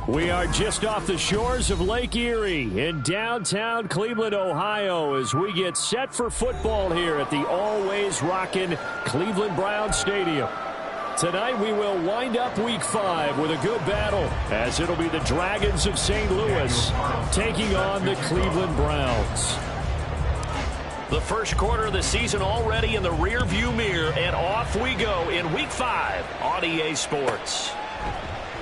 We are just off the shores of Lake Erie in downtown Cleveland, Ohio, as we get set for football here at the always rockin' Cleveland Browns Stadium. Tonight we will wind up Week 5 with a good battle, as it'll be the Dragons of St. Louis taking on the Cleveland Browns. The first quarter of the season already in the rearview mirror, and off we go in Week 5 on EA Sports.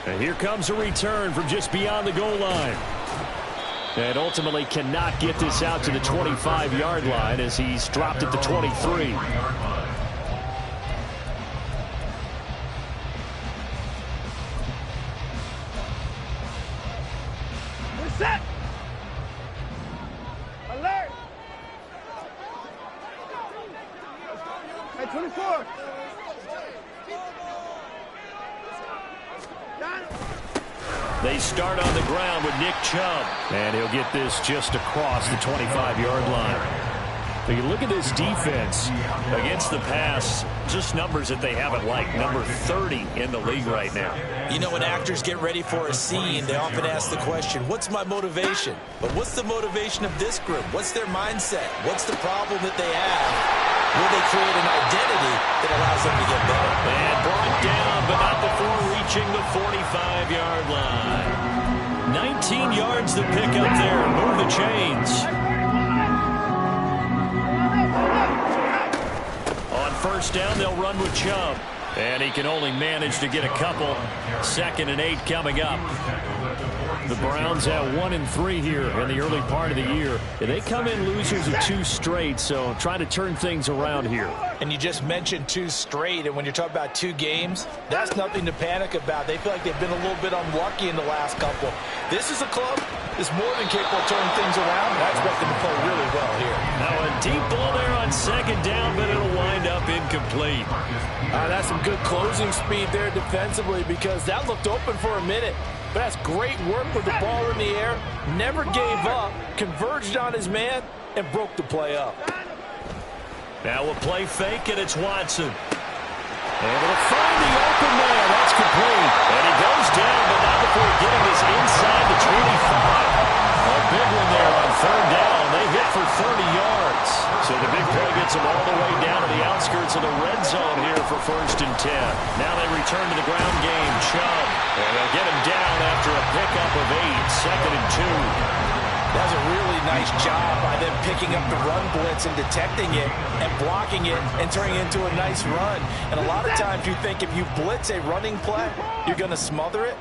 And here comes a return from just beyond the goal line. And ultimately cannot get this out to the 25-yard line as he's dropped at the 23. Set! Alert! Hey, 24! They start on the ground with Nick Chubb. And he'll get this just across the 25-yard line. But you look at this defense against the pass, just numbers that they haven't liked. Number 30 in the league right now. You know, when actors get ready for a scene, they often ask the question, what's my motivation? But what's the motivation of this group? What's their mindset? What's the problem that they have? Will they create an identity that allows them to get better? And brought down, but not before reaching the 45-yard line. 19 yards to pick up there. Move the chains. On first down, they'll run with Chubb. And he can only manage to get a couple. 2nd and 8 coming up. The Browns at 1-3 here in the early part of the year. They come in losers of 2 straight, so try to turn things around here. And you just mentioned 2 straight, and when you're talking about 2 games, that's nothing to panic about. They feel like they've been a little bit unlucky in the last couple. This is a club that's more than capable of turning things around, and I expect them to play really well here. Now a deep ball there on 2nd down, but it'll wind up incomplete. That's some good closing speed there defensively, because that looked open for a minute. But that's great work with the ball in the air. Never gave up, converged on his man, and broke the play up. Now a play fake, and it's Watson. Able to find the open man. That's complete. And he goes down, but not before getting this inside the 25. A big one there on 3rd down. They hit for 30 yards. So the big play gets them all the way down to the outskirts of the red zone here for 1st and 10. Now they return to the ground game. Chubb. And they'll get him down after a pickup of 8. 2nd and 2. That's a really nice job by them picking up the run blitz and detecting it and blocking it and turning it into a nice run. And a lot of times you think if you blitz a running play, you're going to smother it.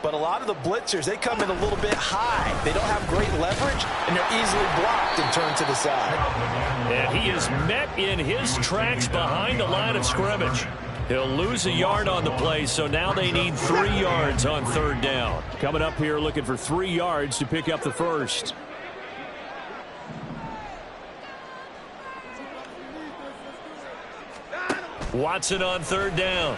But a lot of the blitzers, they come in a little bit high. They don't have great leverage, and they're easily blocked and turned to the side. And he is met in his tracks behind the line of scrimmage. He'll lose a yard on the play, so now they need 3 yards on 3rd down. Coming up here looking for 3 yards to pick up the first. Watson on 3rd down.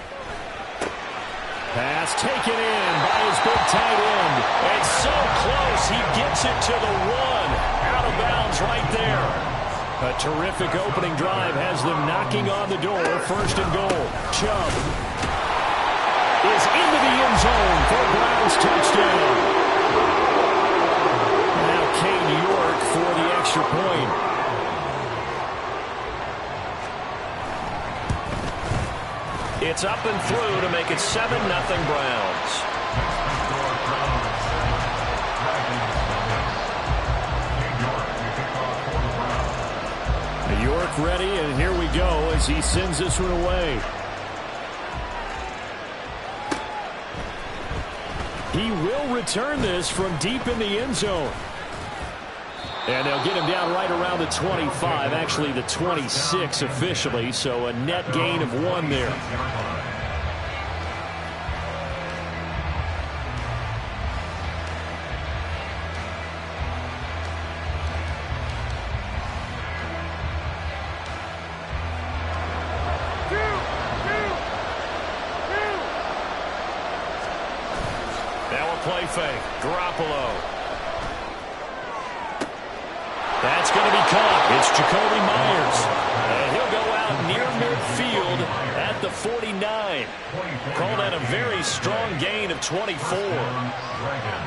Pass taken in by his big tight end. And so close, he gets it to the 1. Out of bounds right there. A terrific opening drive has them knocking on the door. 1st and goal. Chubb is into the end zone for a Browns touchdown. Now Cade York for the extra point. It's up and through to make it 7-0 Browns. York ready, and here we go as he sends this one away. He will return this from deep in the end zone. And they'll get him down right around the 25, actually the 26 officially, so a net gain of 1 there. Play fake. Garoppolo. That's going to be caught. It's Jacoby Myers. And he'll go out near midfield at the 49. Called that a very strong gain of 24.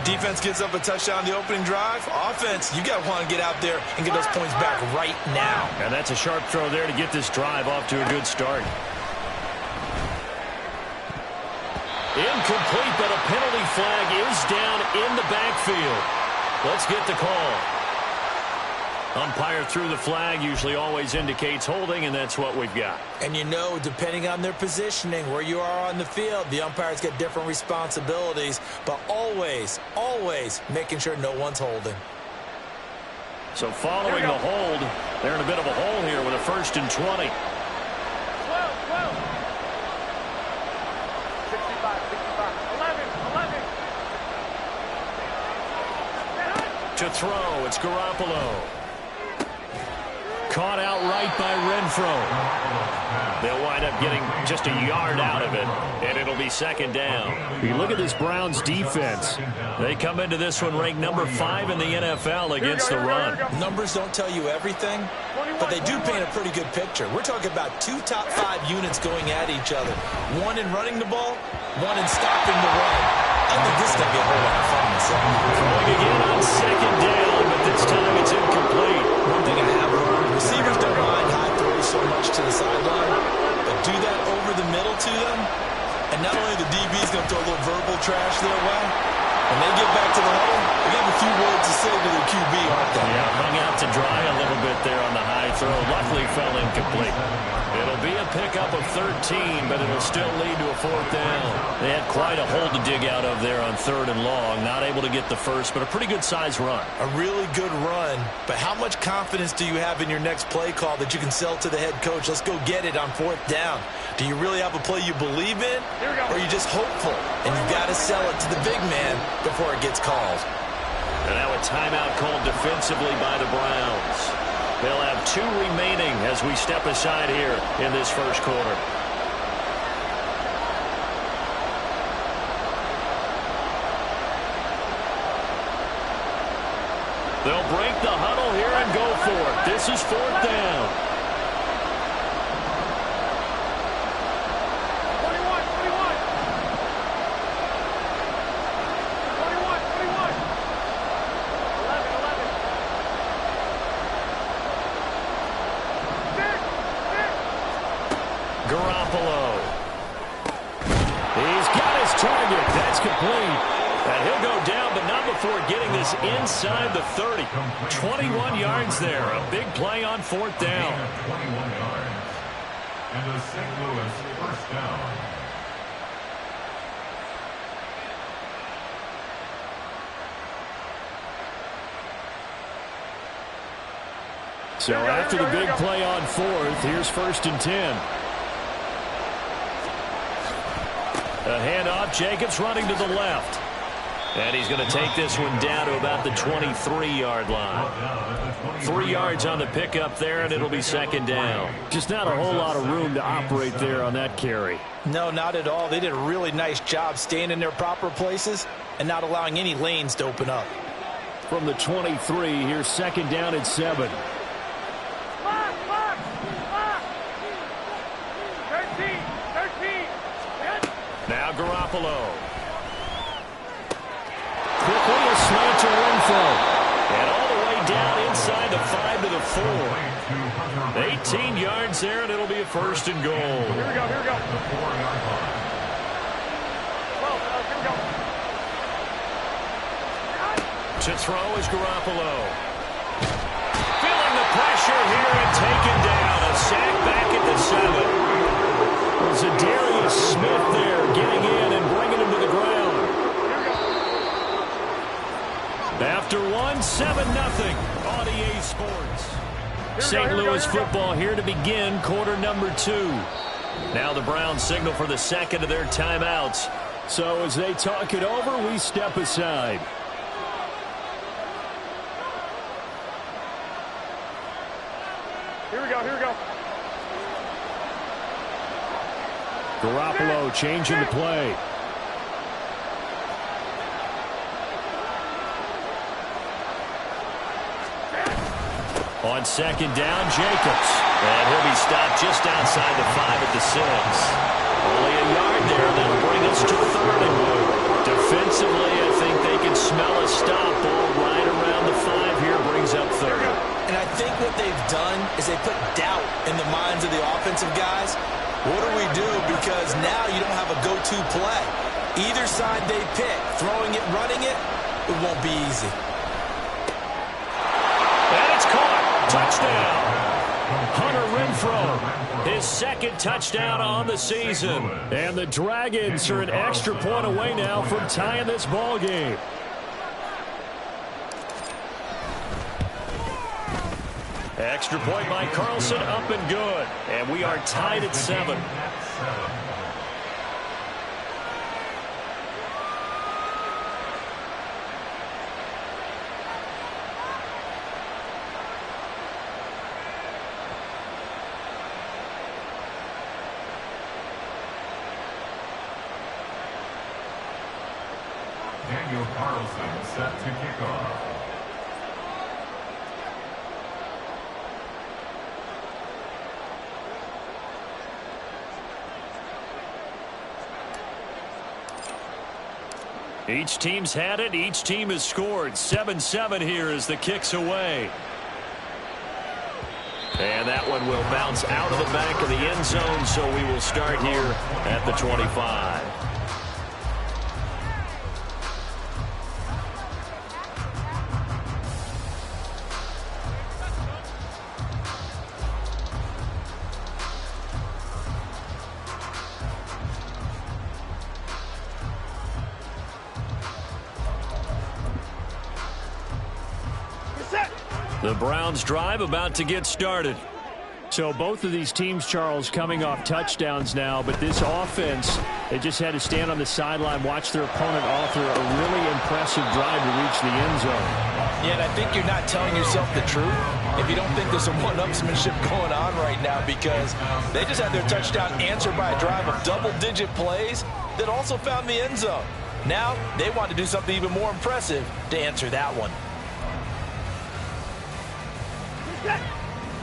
Defense gives up a touchdown on the opening drive. Offense, you got to want to get out there and get those points back right now. And that's a sharp throw there to get this drive off to a good start. Incomplete, but a penalty flag is down in the backfield. Let's get the call. Umpire threw the flag, usually always indicates holding, and that's what we've got. And you know, depending on their positioning, where you are on the field, the umpires get different responsibilities, but always, always making sure no one's holding. So following the hold, they're in a bit of a hole here with a 1st and 20. 11. To throw, it's Garoppolo. Caught outright by Renfro. They'll wind up getting just a yard out of it, and it'll be 2nd down. You look at this Browns defense. They come into this one ranked number 5 in the NFL against the run. Numbers don't tell you everything, but they do paint a pretty good picture. We're talking about 2 top 5 units going at each other. One in running the ball, one in stopping the run. I think this is going to be a whole lot of fun myself. Throwing again on 2nd down, but this time it's incomplete. One thing I have learned, receivers don't mind high throws so much to the sideline, but do that over the middle to them, and not only the DB is going to throw a little verbal trash their way, when they get back to the huddle, they have a few words to say to their QB, aren't they? Yeah, hung out to dry a little bit there on the high throw. Luckily fell incomplete. It'll be a pickup of 13, but it'll still lead to a 4th down. They had quite a hole to dig out of there on 3rd and long. Not able to get the first, but a pretty good size run. A really good run, but how much confidence do you have in your next play call that you can sell to the head coach? Let's go get it on 4th down. Do you really have a play you believe in, or are you just hopeful? And you've got to sell it to the big man before it gets called. And now a timeout called defensively by the Browns. They'll have 2 remaining as we step aside here in this 1st quarter. They'll break the huddle here and go for it. This is 4th down. 21. Garoppolo. He's got his target. That's complete. And he'll go down, but not before getting this inside the 30. 21 yards there. A big play on 4th down. 21 yards. And the St. Louis 1st down. So after the big play on 4th, here's 1st and 10. A handoff. Jacobs running to the left. And he's going to take this one down to about the 23-yard line. 3 yards on the pickup there, and it'll be 2nd down. Just not a whole lot of room to operate there on that carry. No, not at all. They did a really nice job staying in their proper places and not allowing any lanes to open up. From the 23, here's 2nd down at 7. 13. Now Garoppolo. Quickly a slant to Renfro. And all the way down inside the 5 to the 4. 18 yards there, and it'll be a 1st and goal. Here we go. The 4-yard line. To throw is Garoppolo. Feeling the pressure here and taken down. A sack back at the 7. Was Zadarius Smith there getting in and bringing him to the ground. After 1, 7-0 on EA Sports. St. Louis football here to begin quarter number 2. Now the Browns signal for the 2nd of their timeouts. So as they talk it over, we step aside. Here we go. Garoppolo changing the play. On second down, Jacobs. And he'll be stopped just outside the 5 at the 6. Only a yard there. That'll bring us to 3rd and goal. Defensively, I think they can smell a stop. Ball right around the 5 here brings up 3rd. And I think what they've done is they put doubt in the minds of the offensive guys. What do we do? Because now you don't have a go-to play. Either side they pick, throwing it, running it, it won't be easy. And it's caught. Touchdown. Hunter Renfrow, his 2nd touchdown on the season. And the Dragons are an extra point away now from tying this ball game. Extra point by Carlson, up and good. And we are tied at 7. Daniel Carlson set to kick off. Each team's had it. Each team has scored. 7-7 here as the kick's away. And that one will bounce out of the back of the end zone, so we will start here at the 25. The Browns drive about to get started. So both of these teams, Charles, coming off touchdowns now, but this offense, they just had to stand on the sideline, watch their opponent author a really impressive drive to reach the end zone. Yeah, and I think you're not telling yourself the truth if you don't think there's some one-upsmanship going on right now, because they just had their touchdown answered by a drive of double-digit plays that also found the end zone. Now they want to do something even more impressive to answer that one.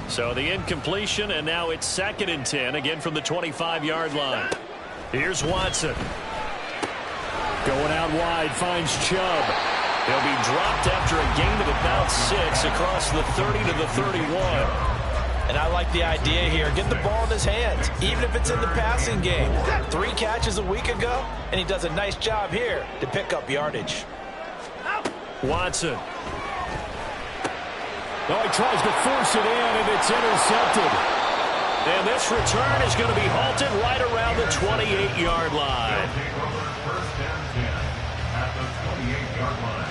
So the incompletion, and now it's 2nd and 10, again from the 25-yard line. Here's Watson. Going out wide, finds Chubb. He'll be dropped after a gain of about 6 across the 30 to the 31. And I like the idea here. Get the ball in his hands, even if it's in the passing game. 3 catches a week ago, and he does a nice job here to pick up yardage. Watson. Oh, he tries to force it in, and it's intercepted. And this return is going to be halted right around the 28-yard line. Take over 1st and 10 at the 28-yard line.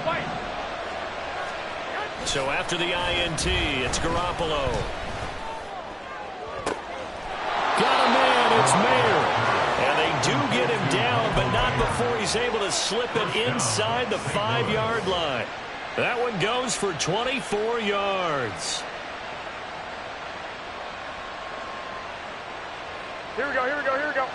White. So after the INT, it's Garoppolo. Got a man, it's Mayer. And they do get him down, but not before he's able to slip it inside the 5-yard line. That one goes for 24 yards. Here we go.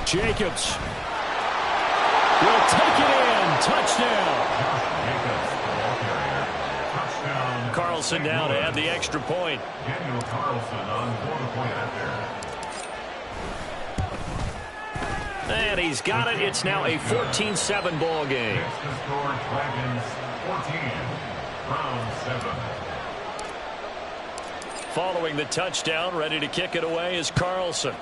Jacobs will take it in. Touchdown. Carlson down to add the extra point. Daniel Carlson on for the point after. And he's got it. It's now a 14-7 ball game. Next to score, Dragons 14, Browns 7. Following the touchdown, ready to kick it away is Carlson.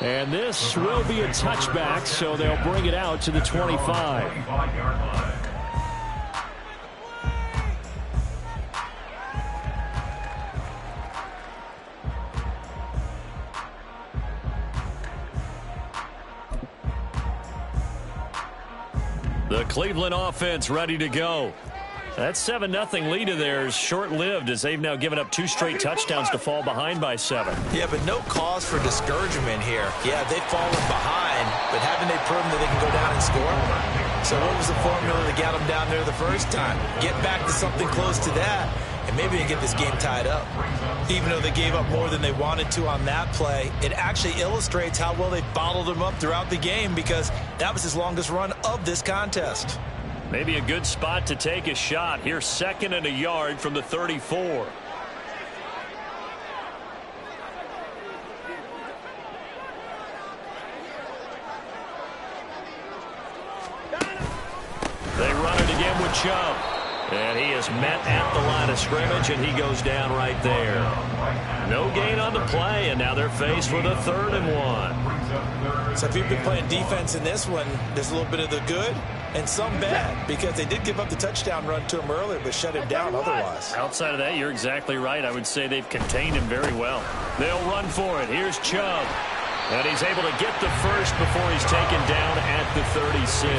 And this will be a touchback, so they'll bring it out to the 25. The Cleveland offense ready to go. That 7-0 lead of theirs short-lived as they've now given up 2 straight touchdowns to fall behind by 7. Yeah, but no cause for discouragement here. Yeah, they've fallen behind, but haven't they proven that they can go down and score? So what was the formula that got them down there the first time? Get back to something close to that, and maybe they get this game tied up. Even though they gave up more than they wanted to on that play, it actually illustrates how well they bottled them up throughout the game because that was his longest run of this contest. Maybe a good spot to take a shot. Here's 2nd and a yard from the 34. They run it again with Chubb. And he is met at the line of scrimmage, and he goes down right there. No gain on the play, and now they're faced with a 3rd and 1. So if you've been playing defense in this one, there's a little bit of the good and some bad because they did give up the touchdown run to him earlier but shut him down otherwise. Outside of that, you're exactly right. I would say they've contained him very well. They'll run for it. Here's Chubb. And he's able to get the first before he's taken down at the 36.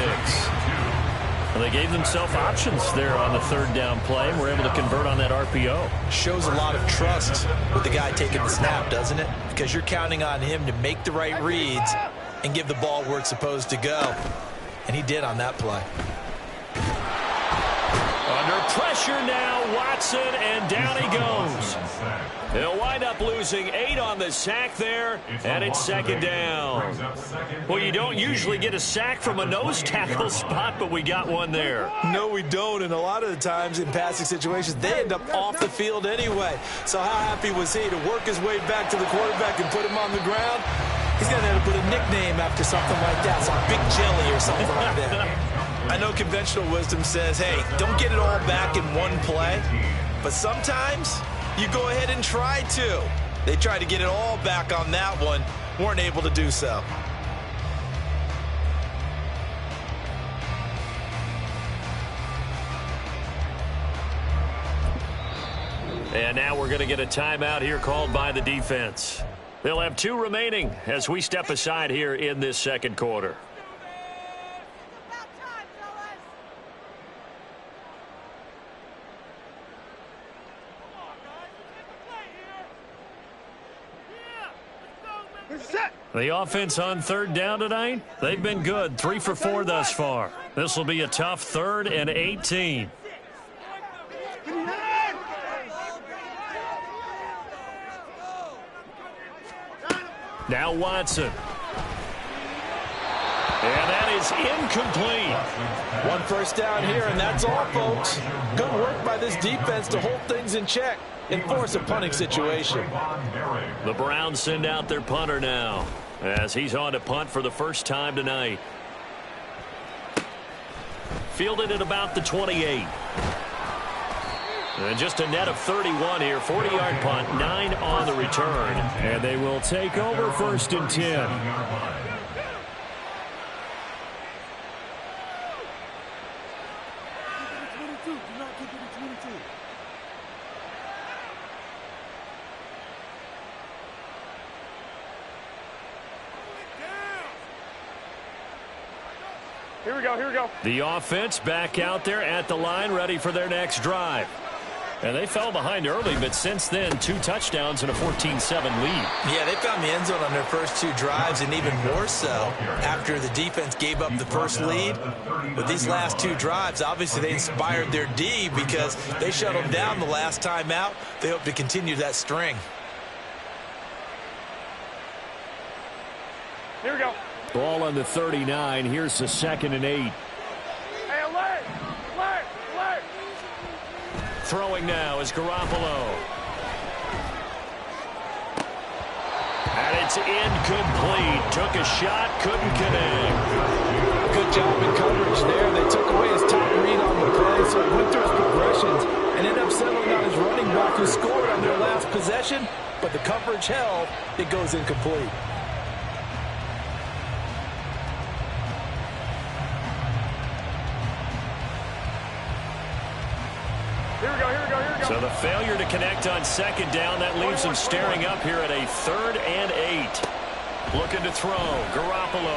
Well, they gave themselves options there on the 3rd down play and were able to convert on that RPO. Shows a lot of trust with the guy taking the snap, doesn't it? Because you're counting on him to make the right reads and give the ball where it's supposed to go. And he did on that play. Under pressure now, Watson, and down he goes. They'll wind up losing 8 on the sack there, and it's 2nd down. Well, you don't usually get a sack from a nose tackle spot, but we got one there. No, we don't, and a lot of the times in passing situations, they end up off the field anyway. So how happy was he to work his way back to the quarterback and put him on the ground? He's going to have to put a nickname after something like that, some Big Jelly or something like that. I know conventional wisdom says, hey, don't get it all back in one play, but sometimes you go ahead and try to. They tried to get it all back on that one, weren't able to do so. And now we're going to get a timeout here called by the defense. They'll have 2 remaining as we step aside here in this 2nd quarter. The offense on 3rd down tonight, they've been good. 3 for 4 thus far. This will be a tough 3rd and 18. Now Watson. And that is incomplete. 1 first down here, and that's all, folks. Good work by this defense to hold things in check and force a punting situation. The Browns send out their punter now as he's on to punt for the first time tonight. Fielded at about the 28. And just a net of 31 here. 40-yard punt, 9 on the return. And they will take over 1st and 10. Here we go, here we go. The offense back out there at the line, ready for their next drive. And they fell behind early, but since then, 2 touchdowns and a 14-7 lead. Yeah, they found the end zone on their first 2 drives, and even more so after the defense gave up the first lead. But these last 2 drives, obviously they inspired their D because they shut them down the last time out. They hope to continue that string. Here we go. Ball on the 39. Here's the 2nd and 8. Hey, alert! Alert! Alert! Throwing now is Garoppolo. And it's incomplete. Took a shot, couldn't connect. Good job in coverage there. They took away his top read on the play, so he went through his progressions and ended up settling on his running back who scored on their last possession, but the coverage held. It goes incomplete. Here we go, here we go, here we go. So the failure to connect on 2nd down, that leaves them staring up here at a 3rd and 8. Looking to throw. Garoppolo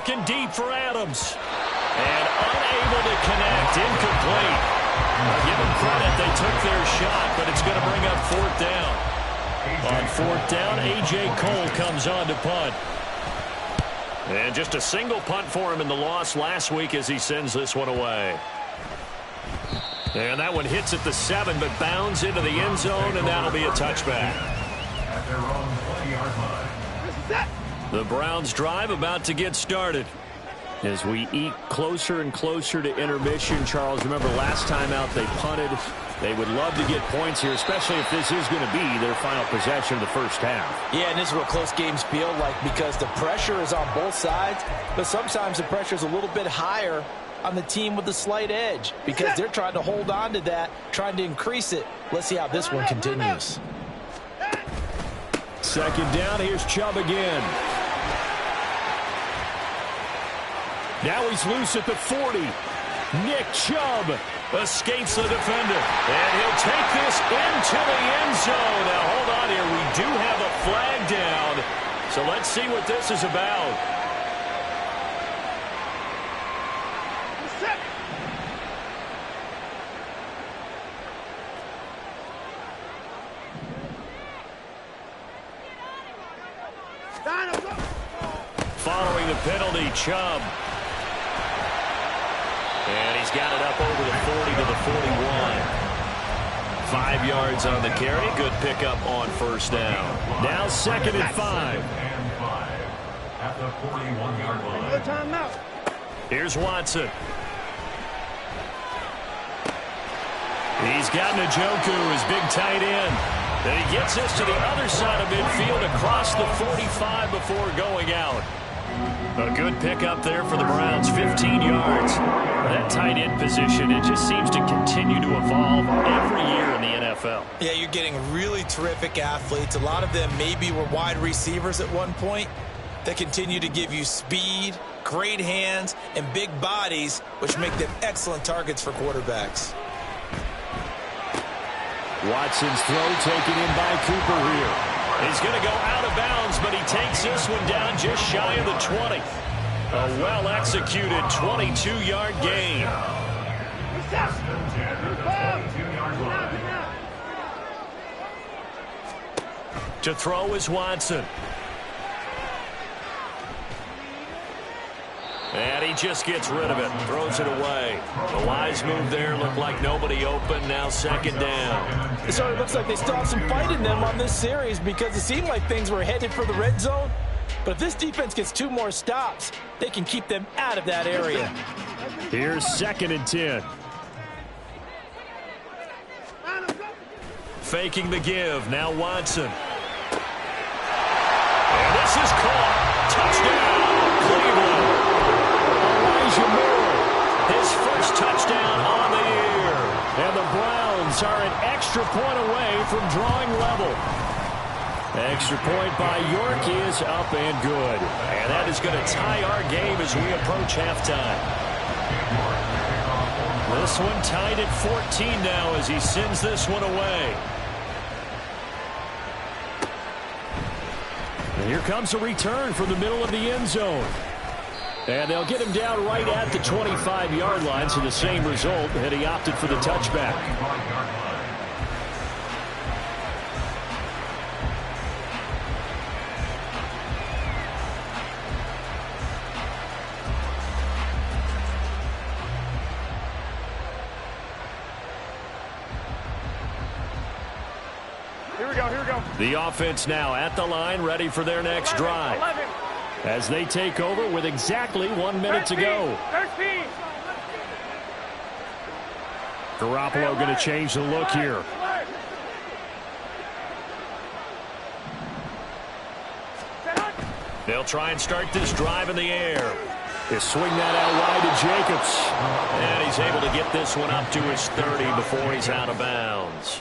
looking deep for Adams. And unable to connect. Incomplete. Give them credit. They took their shot, but it's going to bring up fourth down. On fourth down, A.J. Cole comes on to punt. And just a single punt for him in the loss last week as he sends this one away. And that one hits at the 7, but bounds into the end zone, and that'll be a touchback. At their own 20-yard line. The Browns drive about to get started. As we eke closer and closer to intermission, Charles, remember last time out they punted. They would love to get points here, especially if this is going to be their final possession of the first half. Yeah, and this is what close games feel like because the pressure is on both sides, but sometimes the pressure is a little bit higher on the team with the slight edge because they're trying to hold on to that, trying to increase it. Let's see how this one continues. Second down, here's Chubb again. Now he's loose at the 40. Nick Chubb escapes the defender. And he'll take this into the end zone. Now, hold on here. We do have a flag down. So let's see what this is about. Following the penalty, Chubb. And he's got it up over the 40 to the 41. 5 yards on the carry. Good pickup on first down. Now second and 5. At the 41-yard line. Timeout. Here's Watson. He's got Njoku, his big tight end. Then he gets this to the other side of midfield across the 45 before going out. A good pickup there for the Browns, 15 yards. That tight end position, it just seems to continue to evolve every year in the NFL. Yeah, you're getting really terrific athletes. A lot of them maybe were wide receivers at one point. They continue to give you speed, great hands, and big bodies, which make them excellent targets for quarterbacks. Watson's throw taken in by Cooper here. He's going to go out of bounds, but he takes this one down just shy of the 20. A well-executed 22-yard gain. To throw is Watson. And he just gets rid of it, throws it away. The wise move there, looked like nobody open, now second down. It sort of looks like they still have some fight in them on this series because it seemed like things were headed for the red zone. But if this defense gets 2 more stops, they can keep them out of that area. Here's second and 10. Faking the give, now Watson. And this is caught. Touchdown, Cleveland. His first touchdown on the year. And the Browns are an extra point away from drawing level. Extra point by York is up and good. And that is going to tie our game as we approach halftime. This one tied at 14 now as he sends this one away. And here comes a return from the middle of the end zone. And they'll get him down right at the 25-yard line, so the same result, and he opted for the touchback. Here we go, here we go. The offense now at the line, ready for their next drive. 11. As they take over with exactly 1 minute to go. 13. Garoppolo going to change the look here. They'll try and start this drive in the air. They swing that out wide to Jacobs. And he's able to get this one up to his 30 before he's out of bounds.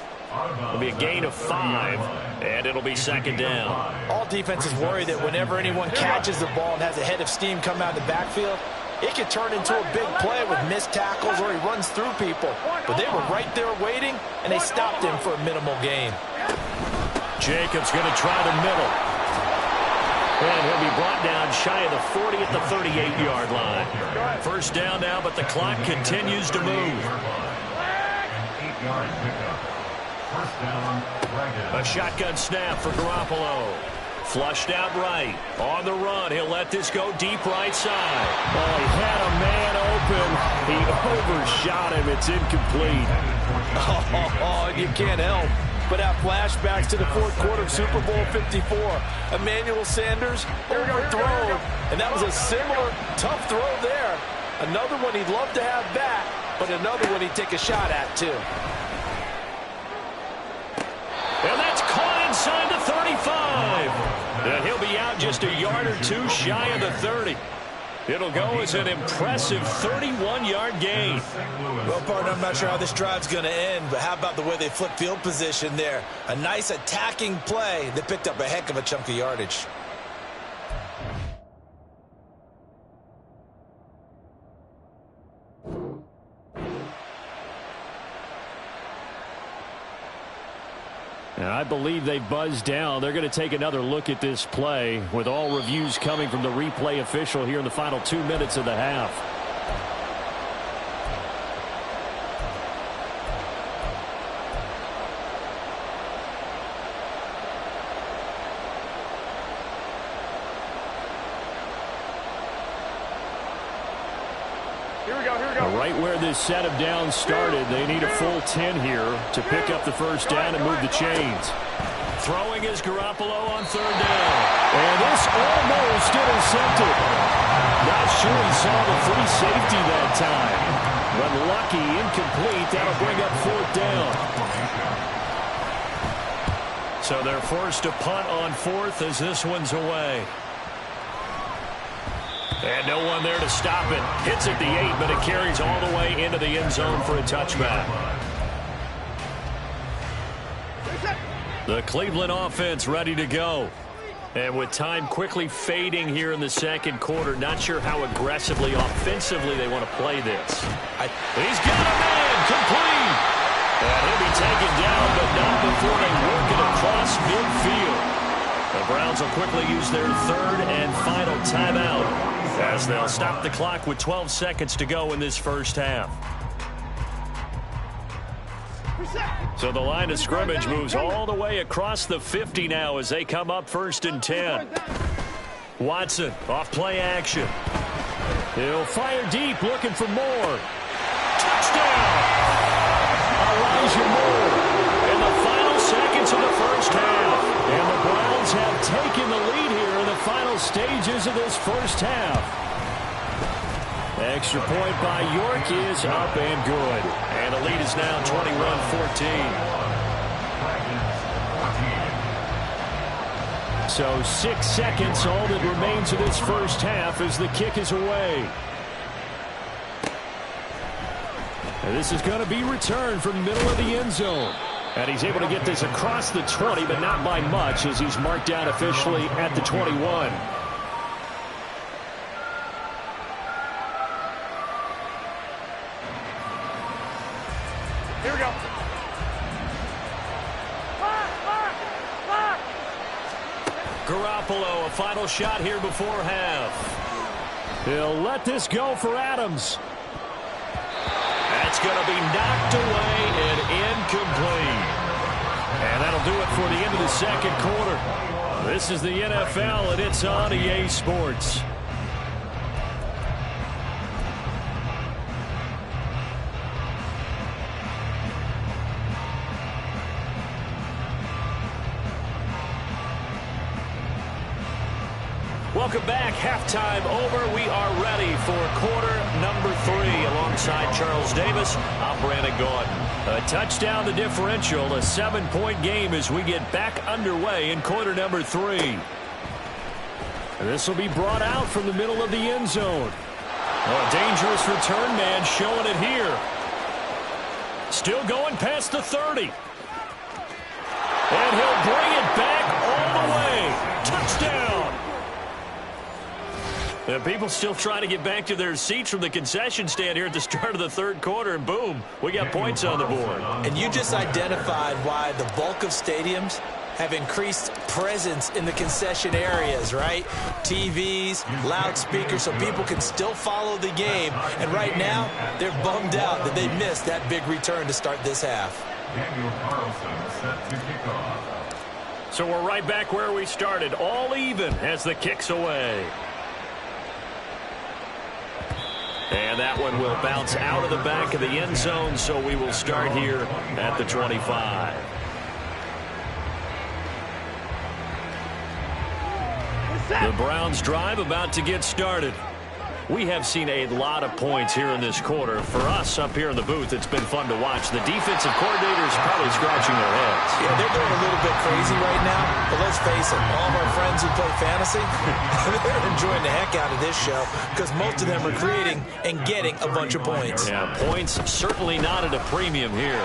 It'll be a gain of 5, and it'll be second down. All defenses worry that whenever anyone catches the ball and has a head of steam come out of the backfield, it could turn into a big play with missed tackles or he runs through people. But they were right there waiting, and they stopped him for a minimal gain. Jacobs going to try the middle. And he'll be brought down shy of the 40 at the 38-yard line. First down now, but the clock continues to move. yard pickup. First down, Dragons. A shotgun snap for Garoppolo. Flushed out right. On the run. He'll let this go deep right side. Oh, he had a man open. He overshot him. It's incomplete. Oh, you can't help but have flashbacks to the fourth quarter of Super Bowl 54. Emmanuel Sanders overthrown. And that was a similar tough throw there. Another one he'd love to have back, but another one he'd take a shot at, too. And that's caught inside the 35. And he'll be out just a yard or two shy of the 30. It'll go as an impressive 31-yard gain. Well, partner, I'm not sure how this drive's going to end, but how about the way they flip field position there? A nice attacking play that picked up a heck of a chunk of yardage. And I believe they buzzed down. They're going to take another look at this play with all reviews coming from the replay official here in the final 2 minutes of the half. Here we go, here we go. Right where this set of downs started, they need a full 10 here to pick up the first down and move the chains. Throwing is Garoppolo on third down. And this almost intercepted. Not sure he saw the free safety that time. But lucky, incomplete. That'll bring up fourth down. So they're forced to punt on fourth as this one's away. And no one there to stop it. Hits at the 8, but it carries all the way into the end zone for a touchback. The Cleveland offense ready to go. And with time quickly fading here in the second quarter, not sure how aggressively, offensively they want to play this. He's got a man, complete. And he'll be taken down, but not before they work it across midfield. The Browns will quickly use their third and final timeout as they'll stop the clock with 12 seconds to go in this first half. So the line of scrimmage moves all the way across the 50 now as they come up first and 10. Watson off play action. He'll fire deep looking for more. Touchdown! Elijah Moore in the final seconds of the first half. And the Browns have taken the lead here in the final stages of this first half. Extra point by York is up and good. And the lead is now 21-14. So 6 seconds, all that remains of this first half as the kick is away. And this is going to be returned from the middle of the end zone. And he's able to get this across the 20, but not by much as he's marked down officially at the 21. Here we go. Garoppolo, a final shot here before half. He'll let this go for Adams. That's going to be knocked away and incomplete. And that'll do it for the end of the second quarter. This is the NFL, and it's on EA Sports. Welcome back. Halftime over. We are ready for quarter number 3. Alongside Charles Davis, I'm Brandon Gordon. A touchdown, the differential, a 7-point game as we get back underway in quarter number 3. This will be brought out from the middle of the end zone. Oh, a dangerous return man showing it here. Still going past the 30. And he'll bring it back all the way. Touchdown. And people still trying to get back to their seats from the concession stand here at the start of the third quarter, and boom, we got points on the board. And you just identified why the bulk of stadiums have increased presence in the concession areas, right? TVs, loudspeakers, so people can still follow the game. And right now, they're bummed out that they missed that big return to start this half. Daniel Carlson set to kick off. So we're right back where we started, all even as the kick's away. And that one will bounce out of the back of the end zone, so we will start here at the 25. The Browns drive about to get started. We have seen a lot of points here in this quarter. For us up here in the booth, it's been fun to watch. The defensive coordinators probably scratching their heads. Yeah, they're going a little bit crazy right now. But let's face it, all of our friends who play fantasy, they're enjoying the heck out of this show because most of them are creating and getting a bunch of points. Yeah, points certainly not at a premium here.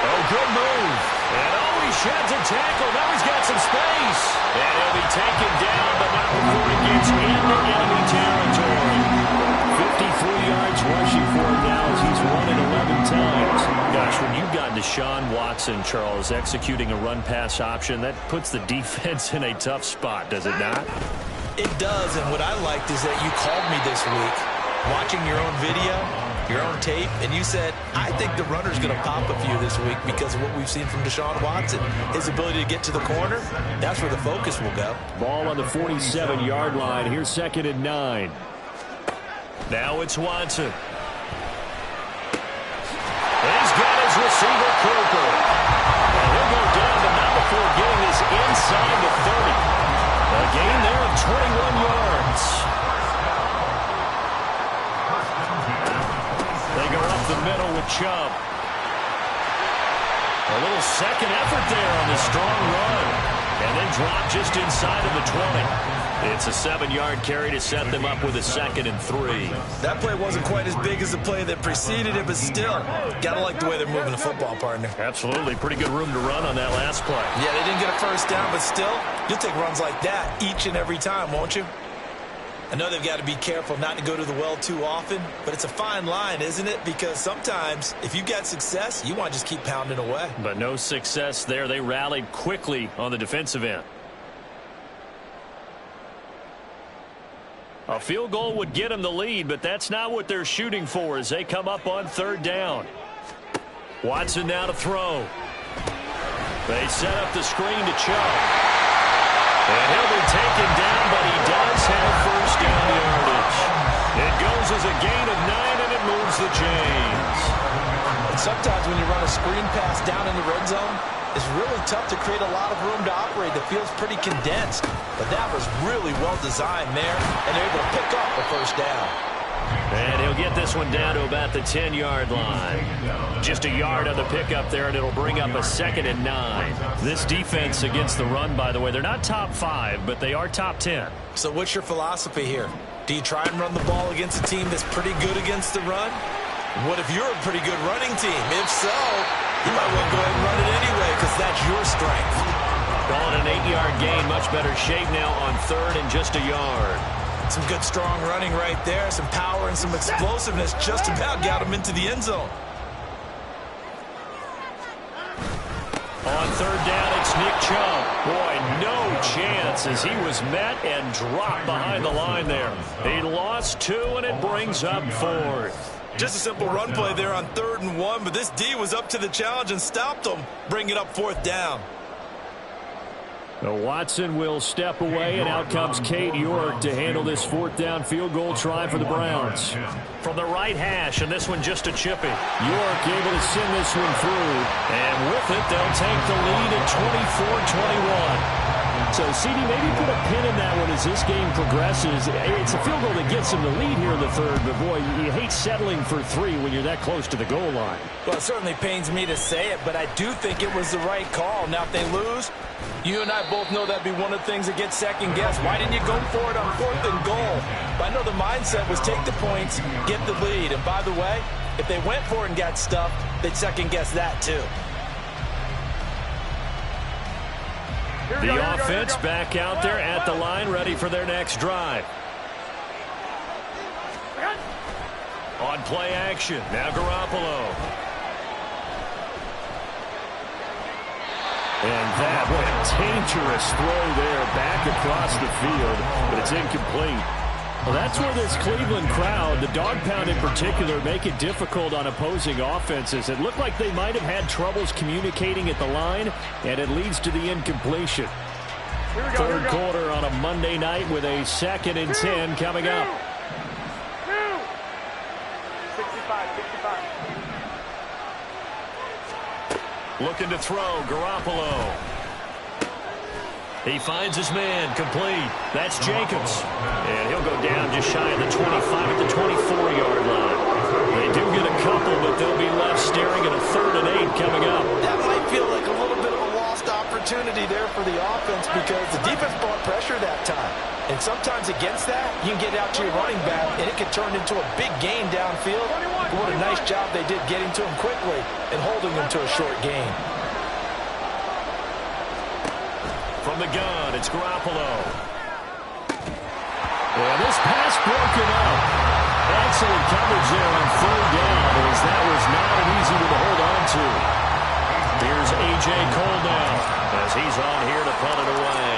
Oh, good move. And he sheds a tackle. Now he's got some space. And he'll be taken down, but not before he gets into enemy territory. 53 yards rushing for him now as he's run it 11 times. Gosh, when you've got Deshaun Watson, Charles, executing a run-pass option, that puts the defense in a tough spot, does it not? It does, and what I liked is that you called me this week, watching your own video, your own tape, and you said, I think the runner's going to pop a few this week because of what we've seen from Deshaun Watson. His ability to get to the corner, that's where the focus will go. Ball on the 47-yard line. Here's 2nd and 9. Now it's Watson. And he's got his receiver Cooper. And he'll go down, but not before getting this inside the 30. A gain there of 21 yards. They go up the middle with Chubb. A little second effort there on the strong run. And then drop just inside of the 20. It's a 7-yard carry to set them up with a 2nd and 3. That play wasn't quite as big as the play that preceded it, but still, got to like the way they're moving the football, partner. Absolutely. Pretty good room to run on that last play. Yeah, they didn't get a first down, but still, you'll take runs like that each and every time, won't you? I know they've got to be careful not to go to the well too often, but it's a fine line, isn't it? Because sometimes, if you got success, you want to just keep pounding away. But no success there. They rallied quickly on the defensive end. A field goal would get them the lead, but that's not what they're shooting for as they come up on 3rd down. Watson now to throw. They set up the screen to Chubb. And he'll be taken down, but he does have first down yardage. It goes as a gain of 9, and it moves the chains. And sometimes when you run a screen pass down in the red zone, it's really tough to create a lot of room to operate. That feels pretty condensed. But that was really well designed there, and they're able to pick up the first down. And he'll get this one down to about the 10-yard line. Just a yard on the pickup there, and it'll bring up a 2nd and 9. This defense against the run, by the way, they're not top 5, but they are top 10. So what's your philosophy here? Do you try and run the ball against a team that's pretty good against the run? What if you're a pretty good running team? If so, you might want to go ahead and run it anyway because that's your strength. Calling an 8-yard gain, much better shape now on 3rd and just a yard. Some good strong running right there, some power and some explosiveness just about got him into the end zone. On 3rd down, it's Nick Chubb. Boy, no chance as he was met and dropped behind the line there. He lost 2, and it brings up 4th. Just a simple run play there on 3rd and 1, but this D was up to the challenge and stopped him, bringing up 4th down. Now Watson will step away, and out comes Cade York to handle this 4th down field goal try for the Browns. From the right hash, and this one just a chippy. York able to send this one through, and with it, they'll take the lead at 24-21. So, CD, maybe put a pin in that one as this game progresses. It's a field goal that gets them the lead here in the 3rd, but, boy, you hate settling for 3 when you're that close to the goal line. Well, it certainly pains me to say it, but I do think it was the right call. Now, if they lose, you and I both know that'd be one of the things that gets second-guessed. Why didn't you go for it on 4th and goal? But I know the mindset was take the points, get the lead. And, by the way, if they went for it and got stuffed, they'd second-guess that, too. The offense back out there at the line, ready for their next drive. On play action, now Garoppolo. And that, what a dangerous throw there back across the field, but it's incomplete. Well, that's where this Cleveland crowd, the dog pound in particular, make it difficult on opposing offenses. It looked like they might have had troubles communicating at the line, and it leads to the incompletion. Third quarter on a Monday night with a 2nd and 10 coming up. 65. Looking to throw, Garoppolo. He finds his man, complete. That's Jacobs. And he'll go down just shy of the 25 at the 24-yard line. They do get a couple, but they'll be left staring at a 3rd and 8 coming up. That might feel like a little bit of a lost opportunity there for the offense because the defense brought pressure that time. And sometimes against that, you can get out to your running back, and it can turn into a big gain downfield. What a nice job they did getting to him quickly and holding him to a short gain. From the gun, it's Garoppolo. And this pass broken up. Excellent coverage there on 3rd down, as that was not an easy one to hold on to. Here's A.J. Cole now, as he's on here to punt it away.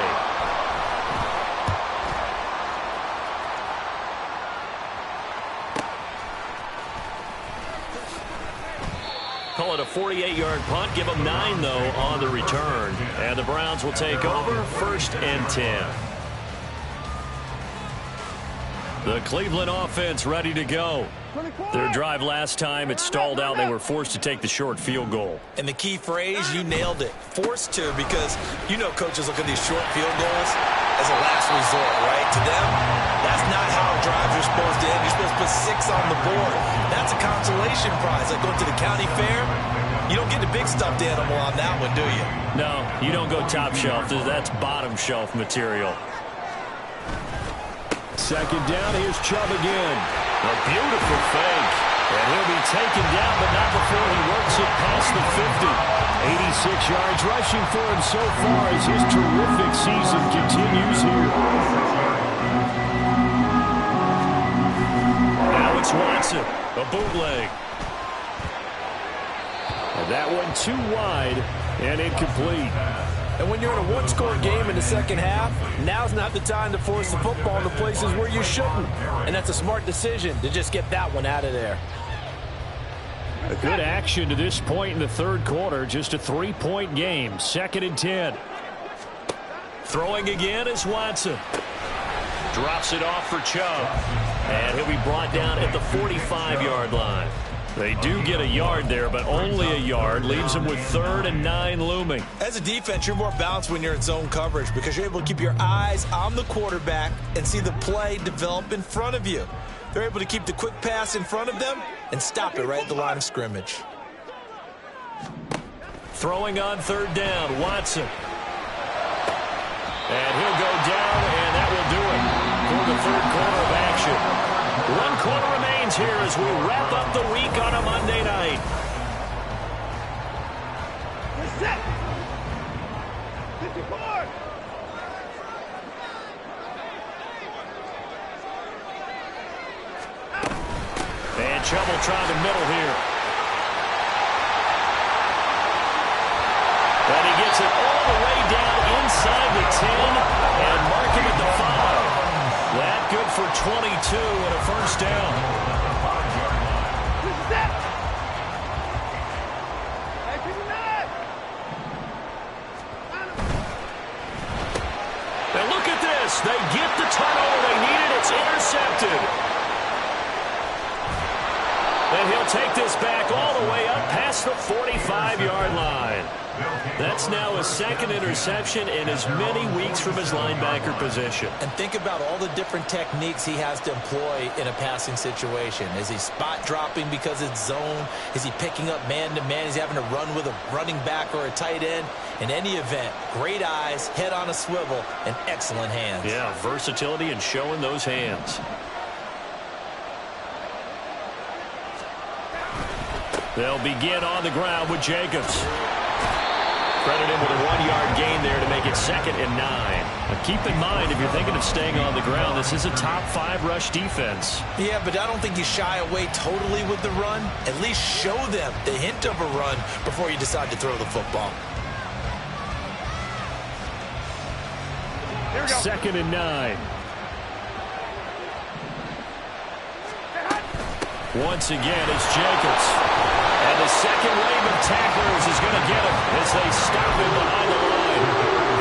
Call it a 48-yard punt. Give them 9, though, on the return. And the Browns will take over 1st and 10. The Cleveland offense ready to go. Their drive last time, it stalled out. They were forced to take the short field goal. And the key phrase, you nailed it. Forced to, because you know coaches look at these short field goals as a last resort, right? To them, that's not how drives are supposed to end. You're supposed to put 6 on the board. That's a consolation prize. Like going to the county fair, you don't get the big stuffed animal on that one, do you? No, you don't go top shelf. That's bottom shelf material. 2nd down, here's Chubb again. A beautiful fake. And he'll be taken down, but not before he works it past the 50. 86 yards rushing for him so far as his terrific season continues here. Now it's Watson, a bootleg. And that one too wide and incomplete. And when you're in a one-score game in the second half, now's not the time to force the football into places where you shouldn't. And that's a smart decision to just get that one out of there. A good action to this point in the 3rd quarter. Just a 3-point game. 2nd and 10. Throwing again is Watson. Drops it off for Chubb. And he'll be brought down at the 45-yard line. They do get a yard there, but only a yard. Leaves them with 3rd and 9 looming. As a defense, you're more balanced when you're in zone coverage because you're able to keep your eyes on the quarterback and see the play develop in front of you. They're able to keep the quick pass in front of them and stop it right at the line of scrimmage. Throwing on 3rd down, Watson. And he'll go down, and that will do it for the 3rd quarter of action. 1 quarter remains here as we wrap up the week on a Monday night. Set. 54. And Chubb will try the middle here. And he gets it all the way down inside the 10 and mark him at the 5. That good for 22 and a 1st down. And look at this. They get the turnover they needed. It's intercepted. And he'll take this back all the way up past the 45-yard line. That's now his 2nd interception in as many weeks from his linebacker position. And think about all the different techniques he has to employ in a passing situation. Is he spot dropping because it's zone? Is he picking up man-to-man? Is he having to run with a running back or a tight end? In any event, great eyes, head on a swivel, and excellent hands. Yeah, versatility and showing those hands. They'll begin on the ground with Jacobs. Credit him with a 1-yard gain there to make it 2nd and 9. Now keep in mind, if you're thinking of staying on the ground, this is a top 5 rush defense. Yeah, but I don't think you shy away totally with the run. At least show them the hint of a run before you decide to throw the football. 2nd and 9. Once again, it's Jacobs. And the second wave of tacklers is going to get him as they stop him behind the line.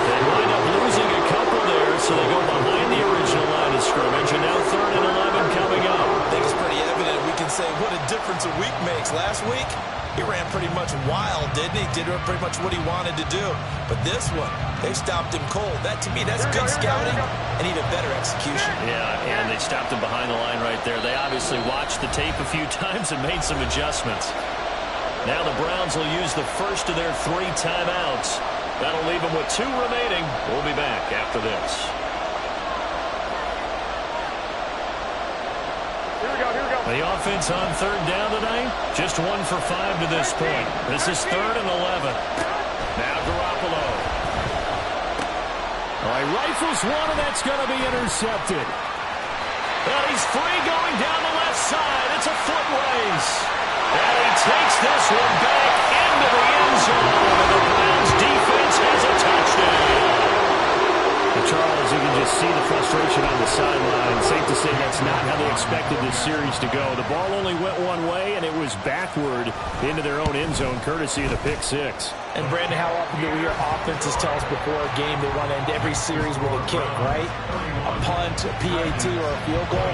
They wind up losing a couple there, so they go behind the original line of scrimmage, and now 3rd and 11 coming up. I think it's pretty evident. We can say what a difference a week makes. Last week, he ran pretty much wild, didn't he? Did pretty much what he wanted to do. But this one, they stopped him cold. That, to me, that's good scouting and even better execution. Yeah, and they stopped him behind the line right there. They obviously watched the tape a few times and made some adjustments. Now the Browns will use the first of their 3 timeouts. That'll leave them with 2 remaining. We'll be back after this. The offense on 3rd down tonight, just 1 for 5 to this point. This is 3rd and 11. Now Garoppolo. All right, rifles one, and that's going to be intercepted. And he's free going down the left side. It's a foot race. And he takes this one back into the end zone. And the Browns defense has a touchdown. Charles, you can just see the frustration on the sideline. Safe to say that's not how they expected this series to go. The ball only went one way, and it was backward into their own end zone, courtesy of the pick 6. And, Brandon, how often do we hear offenses tell us before a game they want to end every series with a kick, right? A punt, a PAT, or a field goal.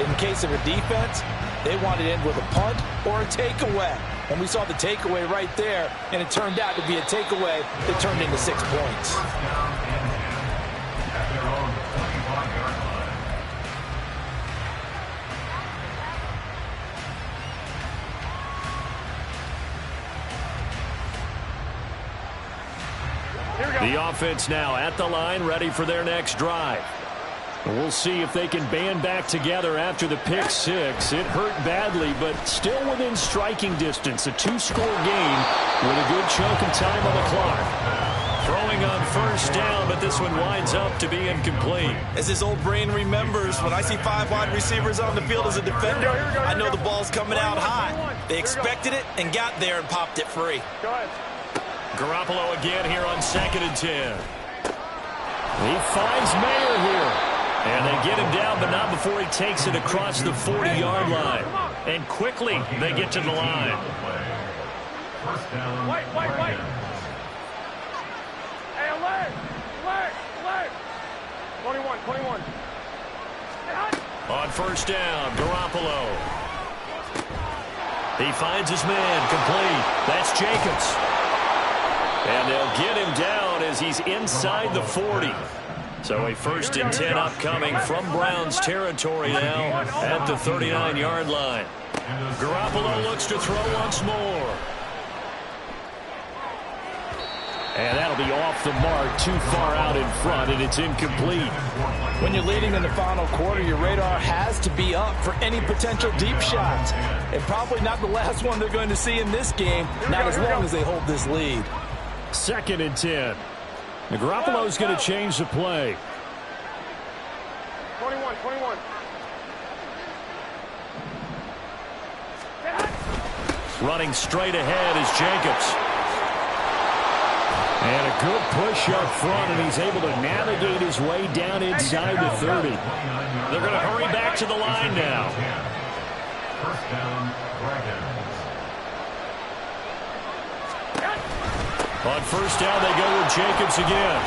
In case of a defense, they want to end with a punt or a takeaway. And we saw the takeaway right there, and it turned out to be a takeaway that turned into 6 points. The offense now at the line, ready for their next drive. And we'll see if they can band back together after the pick 6. It hurt badly, but still within striking distance. A 2-score game with a good chunk of time on the clock. Throwing on 1st down, but this one winds up to be incomplete. As his old brain remembers, when I see 5 wide receivers on the field as a defender, I know the ball's coming out high. They expected it and got there and popped it free. Go ahead. Garoppolo again here on 2nd and 10. He finds Mayer here. And they get him down, but not before he takes it across the 40-yard line. And quickly, they get to the line. First down. Wait. Hey, alert! 21. On 1st down, Garoppolo. He finds his man, complete. That's Jacobs. And they'll get him down as he's inside the 40. So a 1st and 10 upcoming from Browns territory now at the 39-yard line. Garoppolo looks to throw once more. And that'll be off the mark, too far out in front, and it's incomplete. When you're leading in the final quarter, your radar has to be up for any potential deep shots. And probably not the last one they're going to see in this game, not as long as they hold this lead. 2nd and 10. Garoppolo's going to change the play. 21. Running straight ahead is Jacobs. And a good push up front, and he's able to navigate his way down inside the 30. They're going to hurry back to the line now. First down, Dragons. On 1st down, they go with Jacobs again.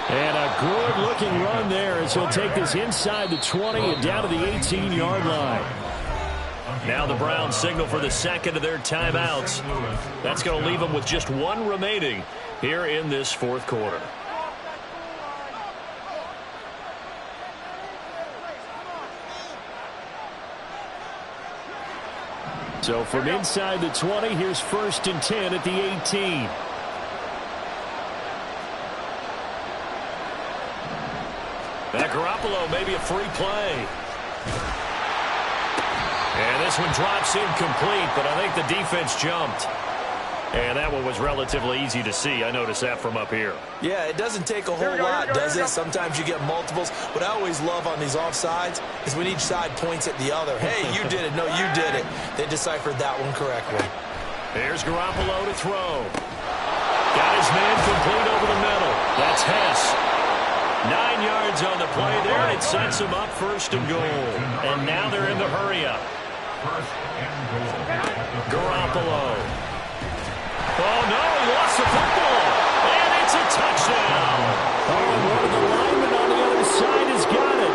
And a good-looking run there as he'll take this inside the 20 and down to the 18-yard line. Now the Browns signal for the 2nd of their timeouts. That's going to leave them with just 1 remaining here in this 4th quarter. So from inside the 20, here's 1st and 10 at the 18. That Garoppolo, maybe a free play. And this one drops incomplete, but I think the defense jumped. And that one was relatively easy to see. I noticed that from up here. Yeah, it doesn't take a whole lot, does it? Sometimes you get multiples. What I always love on these offsides is when each side points at the other. Hey, you did it. No, you did it. They deciphered that one correctly. Here's Garoppolo to throw. Got his man complete over the middle. That's Hess. 9 yards on the play there, and it sets him up first and goal. And now they're in the hurry-up. Garoppolo. Oh, no, he lost the football. And it's a touchdown. Oh, and one of the linemen on the other side has got it.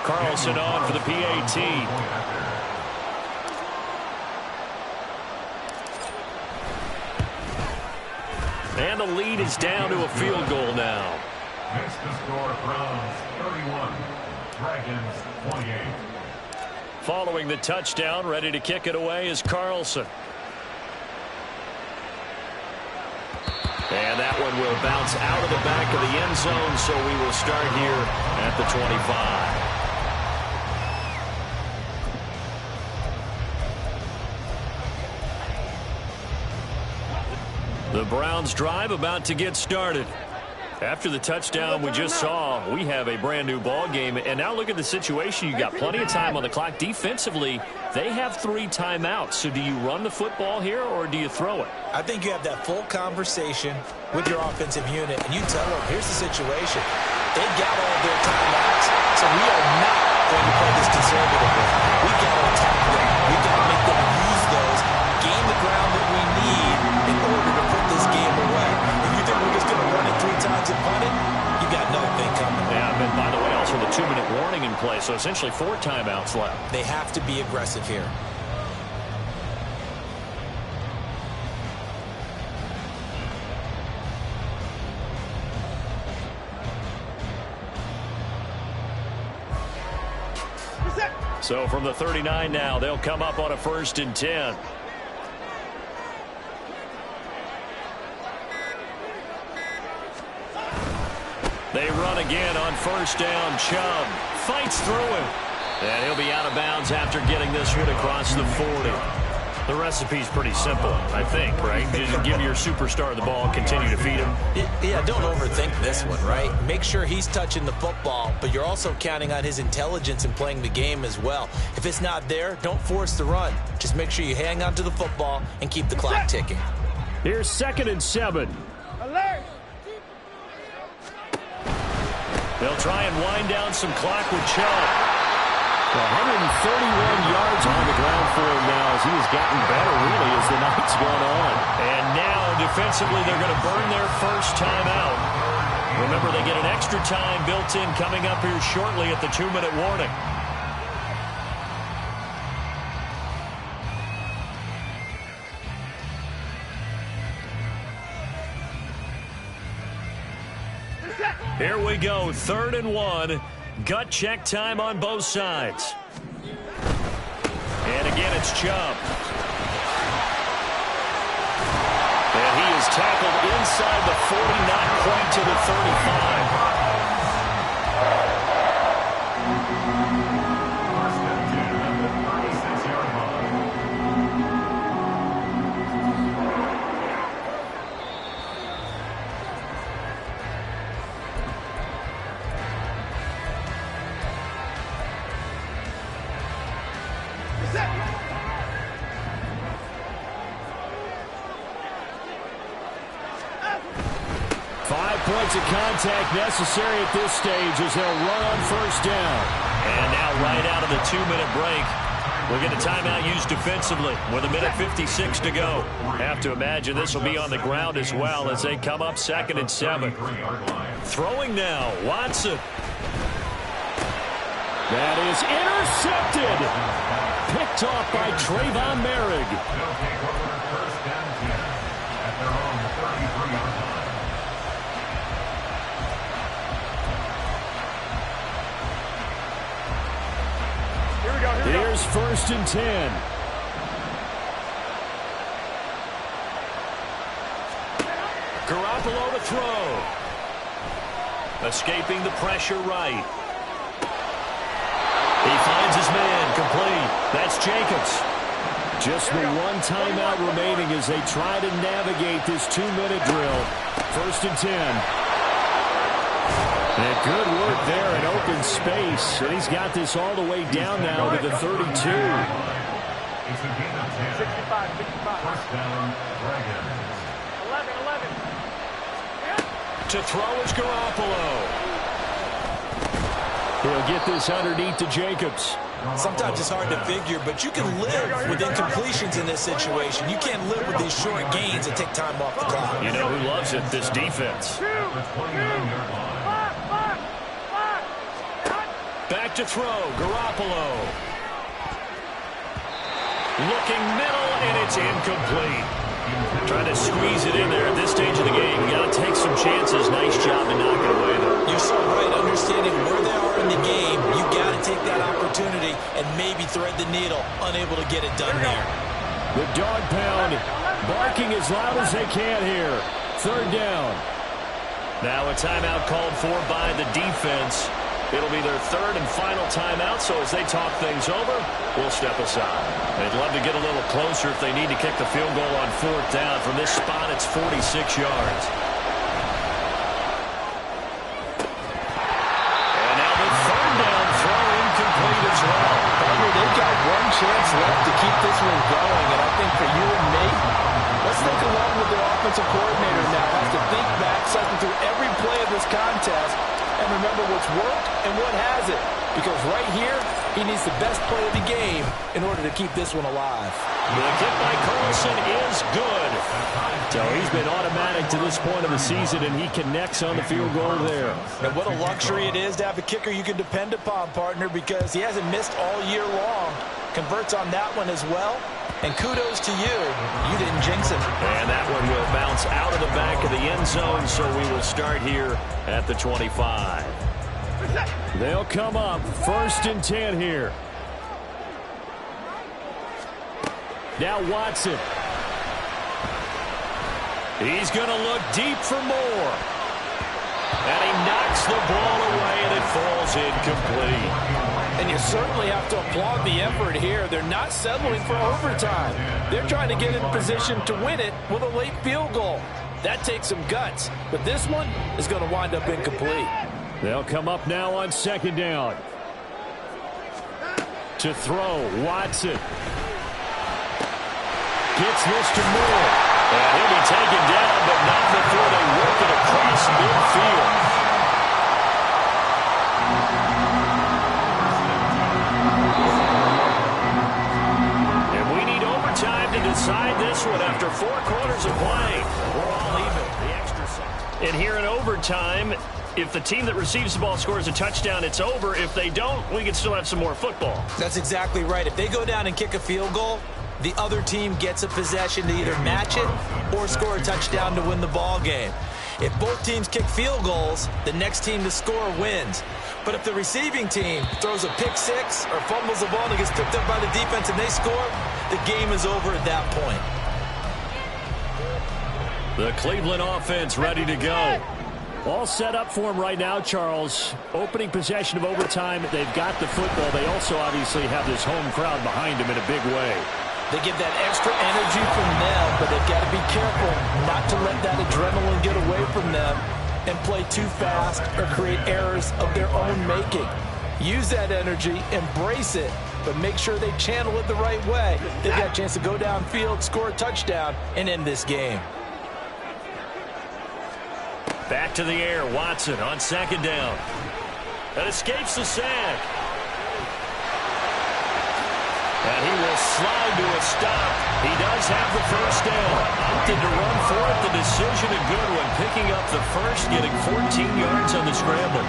Carlson on for the PAT. And the lead is down to a field goal now. Makes the score Browns 31, Dragons 28. Following the touchdown, ready to kick it away is Carlson. And that one will bounce out of the back of the end zone, so we will start here at the 25. The Browns drive about to get started. After the touchdown we just saw, we have a brand new ball game. And now look at the situation. You got plenty of time on the clock. Defensively, they have 3 timeouts. So do you run the football here or do you throw it? I think you have that full conversation with your offensive unit, and you tell them, here's the situation. They've got all their timeouts, so we are not going to play this conservatively. We've got to attack them. We've got to make them use those, gain the ground that we need in order to put this game away. If you think we're just going to run it 3 times and punt it, you got nothing coming. Yeah, and by the way, also the 2-minute warning in play, so essentially 4 timeouts left. They have to be aggressive here. So from the 39 now, they'll come up on a 1st and 10. They run again on 1st down. Chubb fights through him. And he'll be out of bounds after getting this one across the 40. The recipe's pretty simple, I think, right? Just give your superstar the ball, continue to feed him. Yeah, don't overthink this one, right? Make sure he's touching the football, but you're also counting on his intelligence in playing the game as well. If it's not there, don't force the run. Just make sure you hang on to the football and keep the clock ticking. Here's 2nd and 7. Alert! They'll try and wind down some clock with Chubb. 131 yards on the ground for him now as he has gotten better, really, as the night's gone on. And now, defensively, they're going to burn their first timeout. Remember, they get an extra time built in coming up here shortly at the 2-minute warning. Here we go, 3rd and 1. Gut check time on both sides. And again, it's Chubb. And he is tackled inside the 40, not quite to the 35. Points of contact necessary at this stage as they'll run on 1st down. And now right out of the 2-minute break, we'll get a timeout used defensively with 1:56 to go. Have to imagine this will be on the ground as well as they come up 2nd and 7. Throwing now, Watson. That is intercepted. Picked off by Trayvon Merrick. They'll take over 1st and 10 at their own 33-yard line. Here's 1st and 10. Garoppolo to throw. Escaping the pressure right. He finds his man complete. That's Jacobs. Just the 1 timeout remaining as they try to navigate this 2-minute drill. 1st and 10. And good work there in open space. And he's got this all the way down now to the 32. It's a gain of 10. 65, 65. First down, Dragons. 11. To throw is Garoppolo. He'll get this underneath to Jacobs. Sometimes it's hard to figure, but you can live with incompletions in this situation. You can't live with these short gains that take time off the clock. You know who loves it? This defense. Back to throw, Garoppolo. Looking middle, and it's incomplete. Trying to squeeze it in there at this stage of the game. You got to take some chances. Nice job to knock it away, though. You're so right, understanding where they are in the game. You got to take that opportunity and maybe thread the needle. Unable to get it done there. The dog pound barking as loud as they can here. Third down. Now a timeout called for by the defense. It'll be their third and final timeout, so as they talk things over, we'll step aside. They'd love to get a little closer if they need to kick the field goal on fourth down. From this spot, it's 46 yards. And now the third down throw incomplete as well. They've got one chance left to keep this one going, and I think for you and me, let's think along with the offensive coordinator now. Has to think back, cycle through every play of this contest, and remember what's worked and what hasn't. Because right here, he needs the best play of the game in order to keep this one alive. The kick by Carlson is good. So he's been automatic to this point of the season, and he connects on the field goal there. And what a luxury it is to have a kicker you can depend upon, partner, because he hasn't missed all year long. Converts on that one as well. And kudos to you. You didn't jinx it. And that one will bounce out of the back of the end zone, so we will start here at the 25. They'll come up. 1st and 10 here. Now Watson. He's going to look deep for more. And he knocks the ball away, and it falls incomplete. And you certainly have to applaud the effort here. They're not settling for overtime. They're trying to get in position to win it with a late field goal. That takes some guts. But this one is going to wind up incomplete. They'll come up now on 2nd down. To throw, Watson. Gets this to Moore. And he'll be taken down, but not before they work it across midfield. And we need overtime to decide this one after 4 quarters of play. We're all even. The extra set. And here in overtime, if the team that receives the ball scores a touchdown, it's over. If they don't, we can still have some more football. That's exactly right. If they go down and kick a field goal, the other team gets a possession to either match it or score a touchdown to win the ball game. If both teams kick field goals, the next team to score wins. But if the receiving team throws a pick six or fumbles the ball and it gets picked up by the defense and they score, the game is over at that point. The Cleveland offense ready to go. All set up for him right now, Charles. Opening possession of overtime. They've got the football. They also obviously have this home crowd behind them in a big way. They get that extra energy from them, but they've got to be careful not to let that adrenaline get away from them and play too fast or create errors of their own making. Use that energy, embrace it, but make sure they channel it the right way. They've got a chance to go downfield, score a touchdown, and end this game. Back to the air, Watson on 2nd down. And escapes the sack. And he will slide to a stop. He does have the first down. Opted to run for it. The decision a good one. Picking up the first, getting 14 yards on the scramble.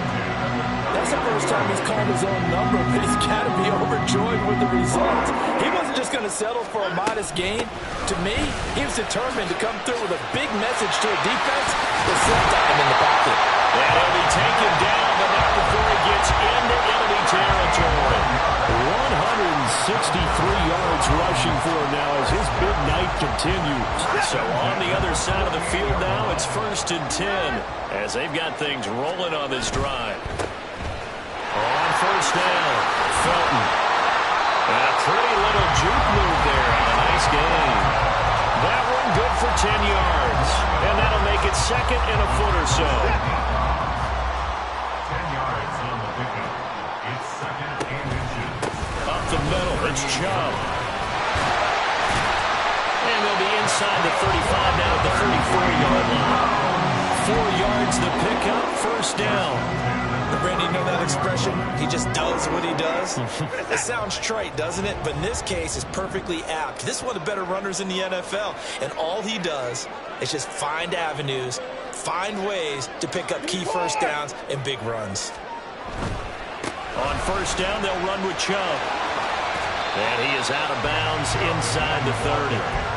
That's the first time he's called his own number, but he's got to be overjoyed with the results. He wasn't just going to settle for a modest gain. To me, he was determined to come through with a big message to a defense that still got him in the pocket. And he'll be taken down, but not before he gets into enemy territory. 163 yards rushing for him now as his big night continues. So on the other side of the field now, it's 1st and 10 as they've got things rolling on this drive. On 1st down, Felton. And a pretty little juke move there on a nice gain. That one good for 10 yards. And that'll make it 2nd and a foot or so. It's Chubb. And they'll be inside the 35 now at the 34-yard line. 4 yards the pickup, first down. Randy, you know that expression? He just does what he does. It sounds trite, doesn't it? But in this case, it's perfectly apt. This is one of the better runners in the NFL. And all he does is just find avenues, find ways to pick up key first downs and big runs. On first down, they'll run with Chubb. And he is out of bounds inside the 30.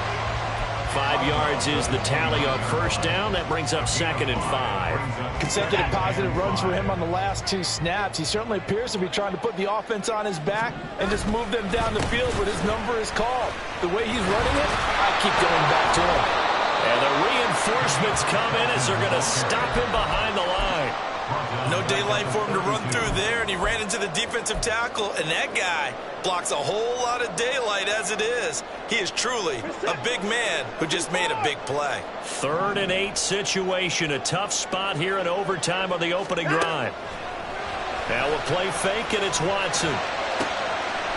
5 yards is the tally on first down. That brings up 2nd and 5. Consecutive positive runs for him on the last 2 snaps. He certainly appears to be trying to put the offense on his back and just move them down the field when his number is called. The way he's running it, I keep going back to him. And the reinforcements come in as they're going to stop him behind the line. No daylight for him to run through there, and he ran into the defensive tackle, and that guy blocks a whole lot of daylight as it is. He is truly a big man who just made a big play. 3rd and 8 situation, a tough spot here in overtime on the opening drive. Now a play fake, and it's Watson.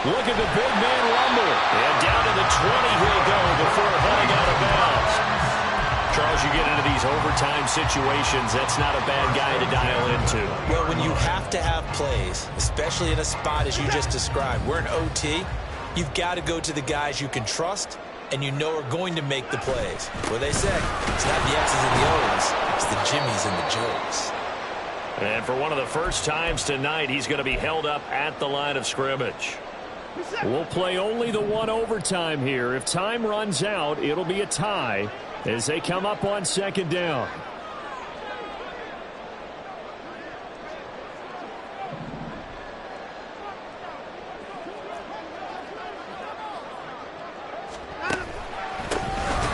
Look at the big man rumble. And down to the 20 he'll go before heading out of bounds. Charles, you get into these overtime situations, that's not a bad guy to dial into. Well, when you have to have plays, especially in a spot as you just described, we're in OT, you've got to go to the guys you can trust and you know are going to make the plays. Well, they say, it's not the X's and the O's, it's the Jimmies and the Joes. And for one of the first times tonight, he's going to be held up at the line of scrimmage. We'll play only the one overtime here. If time runs out, it'll be a tie as they come up on 2nd down.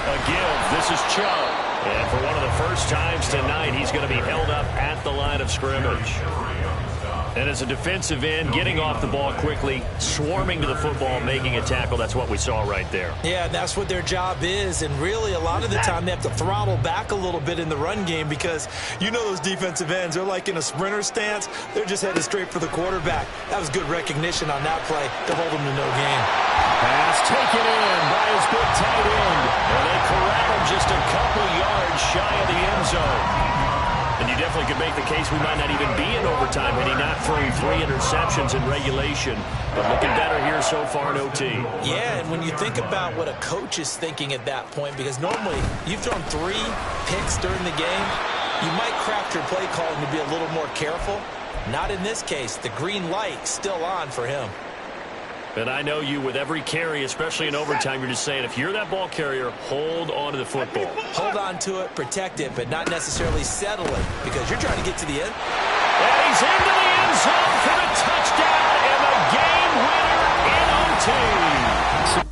Again, this is Chubb. And for one of the first times tonight, he's going to be held up at the line of scrimmage. And as a defensive end, getting off the ball quickly, swarming to the football, making a tackle, that's what we saw right there. Yeah, that's what their job is. And really, a lot of the time, they have to throttle back a little bit in the run game because you know those defensive ends, they're like in a sprinter stance. They're just headed straight for the quarterback. That was good recognition on that play to hold them to no gain. Pass taken in by his big tight end. And they corral him just a couple yards shy of the end zone. And you definitely could make the case we might not even be in overtime had he not thrown 3 interceptions in regulation. But looking better here so far in OT. Yeah, and when you think about what a coach is thinking at that point, because normally you've thrown 3 picks during the game, you might craft your play calling to be a little more careful. Not in this case. The green light still on for him. And I know you, with every carry, especially in overtime, you're just saying, if you're that ball carrier, hold on to the football. Hold on to it, protect it, but not necessarily settle it, because you're trying to get to the end. And he's into the end zone for the touchdown and the game winner in OT.